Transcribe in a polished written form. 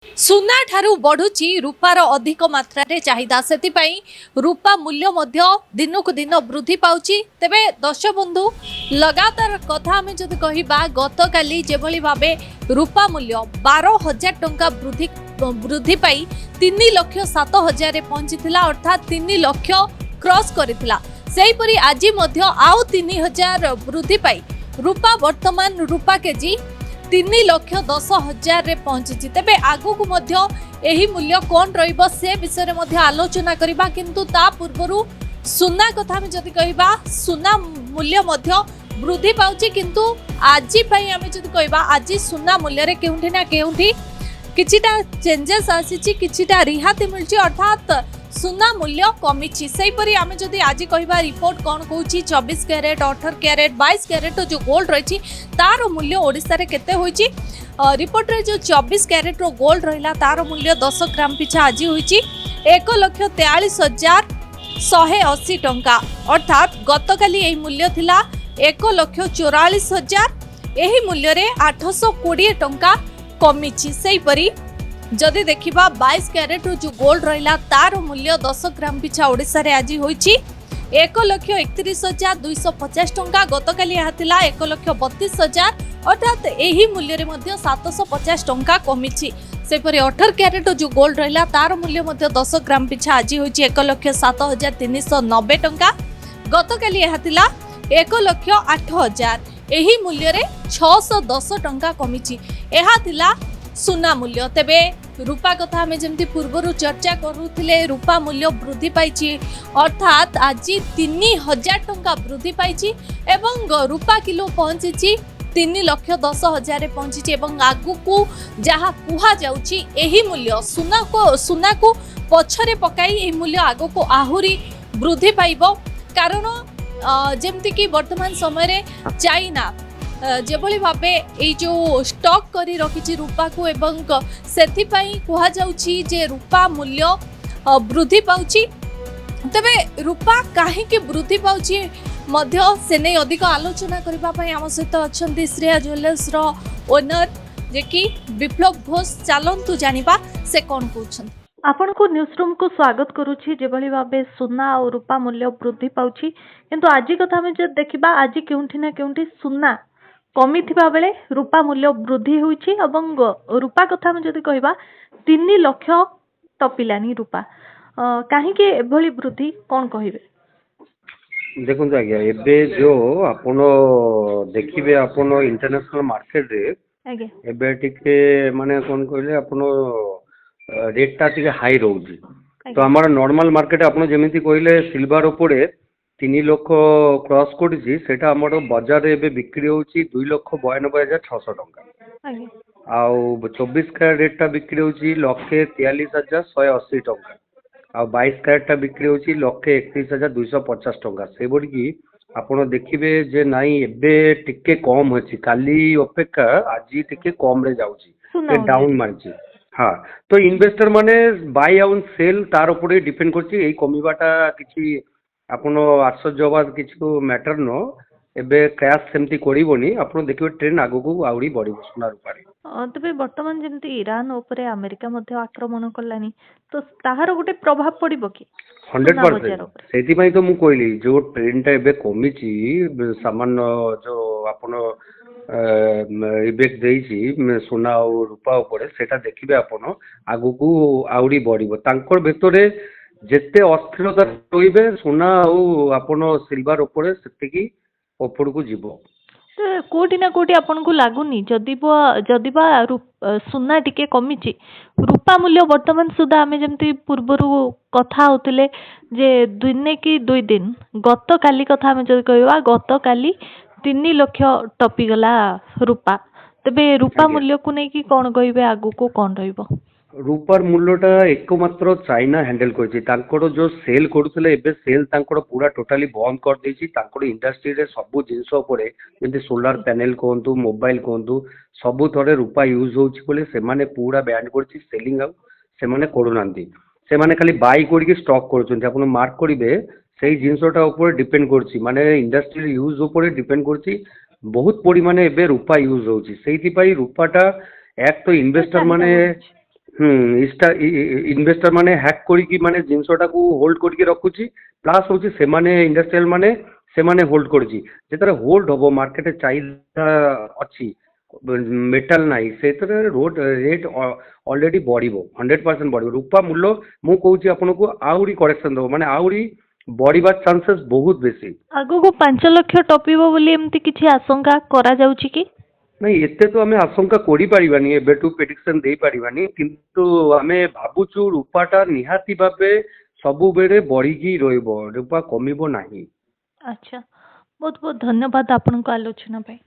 सुना ठारू बढ़ुची रूपार अधिक मात्रा रे चाहिदा सेतिपाई रूपा मूल्य मध्य दिनकु दिन वृद्धि पाउची। तेबे दर्शक बंधु लगातार कथा आमे जदि कहिबा गतकाली जेभली भाबे रूपा मूल्य 12,000 टंका वृद्धि पाई 3,07,000 रे पहुंचीथिला, अर्थात 3 लाख क्रॉस करिथिला। सेहीपरि आज मध्य आउ 3,000 वृद्धि पाई रूपा वर्तमान रूपा केजी 3,10,000 रे पहुंची। तेबे आगु को मध्य एही मूल्य कोन रहिबो से विषय रे मध्य आलोचना करिबा, किंतु ता पूर्वरु सुना कथा में जदि कहिबा सुना मूल्य मध्य वृद्धि पाउची, किंतु आजि पई आमे जदि कहिबा आजि सुना मूल्य रे केउंठी ना केउंठी किछिटा चेंजेस आसीची, किछिटा रिहाती मिलची, अर्थात सुना मूल्य कमिची। सेहीपरि आमे जदि आज कहिबा रिपोर्ट कोन कहूची 24 कैरेट 18 कैरेट 22 कैरेट जो गोल्ड रही तार मूल्य ओडिशा रे केते होईची। रिपोर्ट रे जो 24 कैरेट रो गोल्ड रहिला तार मूल्य 10 ग्राम पिछा आज होईची 1,43,180 टंका, अर्थात गतकाली एही मूल्य थिला 1,44,000। एही मूल्य रे 820 टंका कमिची। सेहीपरि जदि देखिबा 22 कैरेट जो गोल्ड रहिला तार मूल्य 10 ग्राम पिछा ओडिशा रे आज होईची 1,31,250 टंका, गतकाली आथिला 1,32,000, अर्थात एही मूल्य रे मध्य 750 टंका कमिची। सेपरि 18 कैरेट जो गोल्ड रहिला तार मूल्य मध्य 10 ग्राम पिछा आज होईची 1,07,390 टंका, गतकाली आथिला 1,08,000। एही मूल्य रे 610 टंका कमिची। एहा थिला सुना मूल्य। तेबे रूपा कथा हमें जमती पूर्वरु चर्चा करूथिले, रूपा मूल्य वृद्धि पाइछि, अर्थात आज 3,000 टंका वृद्धि पाइछि एवं रूपा किलो पहुंची 3,10,000 पहुंची। एवं आगु को जहाँ कुहा जाउछि एही मूल्य सुना को पछरे पकाई एही मूल्य आगु को आहुरी वृद्धि पाइबो, कारण जेमती कि वर्तमान समय रे चाइना जेभली भाबे ए जो स्टॉक करी रखिछि रूपा को एवं सेथि पई कुहा जाउछि जे रूपा मूल्य वृद्धि पाउछि। तबे रूपा काहे के वृद्धि पाउछि मध्य से नै अधिक आलोचना करबा पई हम सहित अछंती श्रेया ज्वेलर्स रो ओनर जे कि विप्लव घोष। चालंतु जानिबा से कोन कहउछन। आपण को न्यूज रूम को स्वागत करूछि। जेभली भाबे सुना और रूपा मूल्य वृद्धि पाउछि, किंतु आज कथा में जे देखिबा आज केउंठी ना केउंठी सुना कमी थिबा बेले रूपा मूल्य वृद्धि होइछि एवं रूपा कथा में जदि कहिबा 3 लाख टपिलानी रूपा काहे के एभली वृद्धि कोन कहिबे? देखो आज्ञा एबे जो आपण देखिबे आपण इंटरनेशनल मार्केट रे आगे एबे टिके माने कोन कहले आपण रेट टा टिके हाई रहउजी। तो हमारा नॉर्मल मार्केट आपण जेमिति कहले सिल्वर उपरे 3 लाख क्रॉस करछि, सेटा हमर बाजार रे एबे बिक्री होछि 2,92,600 टंका। आगे आउ 24 कैरेट रेट टा बिक्री होछि 1,43,180 टंका। आ 22 कैरेट टा बिक्री होछि 1,31,250 टंका। से बोली कि आपण देखिबे जे नाई एबे टिके कम होछि, काली अपेक्षा आज टिके कम रे जाउछि, ते डाउन मारछि। हाँ, तो इन्वेस्टर माने बाय एंड सेल तार ऊपर डिपेंड करछि। एई कमीबाटा किछि आपण आश्चर्यवाद किछि मैटर न, एबे क्रैश सेमती करिवोनी। आपण देखिबे ट्रेंड आगु को आउरी बढ़िबो सोना रूपारे। तबे वर्तमान जेमती ईरान ऊपर अमेरिका मध्य आक्रमण कलानी, तो ताहार गोटे प्रभाव पड़िबो कि? 100%। सेति पई तो मु कहली जो ट्रेंड टा एबे कमिछि, सामान्य जो आपण इफेक्ट देइछि सोना और रूपा ऊपर, सेटा देखिबे आपण आगु को आउरी बढ़िबो। तांकर भेतरे जेते अस्थिरता रहिबे सोना और आपण सिल्वर ऊपर सेतिकी ऊपर को जीवो। तो कोटी ना कोटी आपन को लागुनी जदिबा सुना टिके कमिछि, रूपा मूल्य वर्तमान सुधा आमे जेमती पूर्वरु कथा होतले जे दिने की 2 दिन गत काली कथा आमे जदि कहबा गत काली 3 लाख टपी गला रूपा। तबे रूपा मूल्य को नै कि कोन कहबे आगु को कोन रहइबो? रूपार मूल्यटा एकमात्र चाइना हैंडल करछि। तांकर जो सेल करूथले एबे सेल तांकर पूरा टोटली बंद कर देछि। तांकर इंडस्ट्री रे सब जिंस ऊपर जेंति सोलर पैनल कोंतु मोबाइल कोंतु सब थरे रूपा यूज होछि बोले से माने पूरा बैन करछि। सेलिंग आउ से माने करूनांती, से माने खाली बाय करके स्टॉक करछन्ती। आपण मार्क करिवे सेही जिंसटा ऊपर डिपेंड करछि, माने इंडस्ट्री यूज ऊपर डिपेंड करछि। बहुत परिमाणे एबे रूपा यूज होछि, सेहिति पई रूपाटा एक तो इन्वेस्टर माने ଇନଭେଷ୍ଟର ମାନେ ହ୍ୟାକ୍ କରିକି ମାନେ ଜିନିଷଟାକୁ ହୋଲ୍ଡ କରିକି ରଖୁଛି, ପ୍ଲସ୍ ହେଉଛି ସେମାନେ ଇଣ୍ଡଷ୍ଟ୍ରିଆଲ ମାନେ ସେମାନେ ହୋଲ୍ଡ କରୁଛି। ଯେତେବେଳେ ହୋଲ୍ଡ ହବ ମାର୍କେଟରେ ଚାହିଦା ଅଛି, ମେଟାଲ ନାହିଁ, ସେଥିରେ ରେଟ୍ ଅଲରେଡି ବଢିବ, 100% ବଢିବ। ରୂପା ମୂଲ୍ୟ ମୁଁ କହୁଛି ଆପଣଙ୍କୁ ଆହୁରି କରେକ୍ସନ ଦେବ, ମାନେ ଆହୁରି ବଢିବା ଚାନ୍ସେସ୍ ବହୁତ ବେଶୀ। ଆଗକୁ 5 ଲକ୍ଷ ଟପିବ ବୋଲି ଏମିତି କିଛି ଆଶଙ୍କା କରାଯାଉଛି କି? ନାଇଁ ଏତେ ତ ଆମେ ଆଶଙ୍କା କରିପାରିବାନି, ଏବେଠୁ ପ୍ରେଡିକ୍ସନ ଦେଇପାରିବାନି, କିନ୍ତୁ ଆମେ ଭାବୁଛୁ ରୂପାଟା ନିହାତି ଭାବେ ସବୁବେଳେ ବଢିକି ରହିବ, ରୂପା କମିବ ନାହିଁ। ଆଚ୍ଛା, ବହୁତ ବହୁତ ଧନ୍ୟବାଦ ଆପଣଙ୍କ ଆଲୋଚନା ପାଇଁ।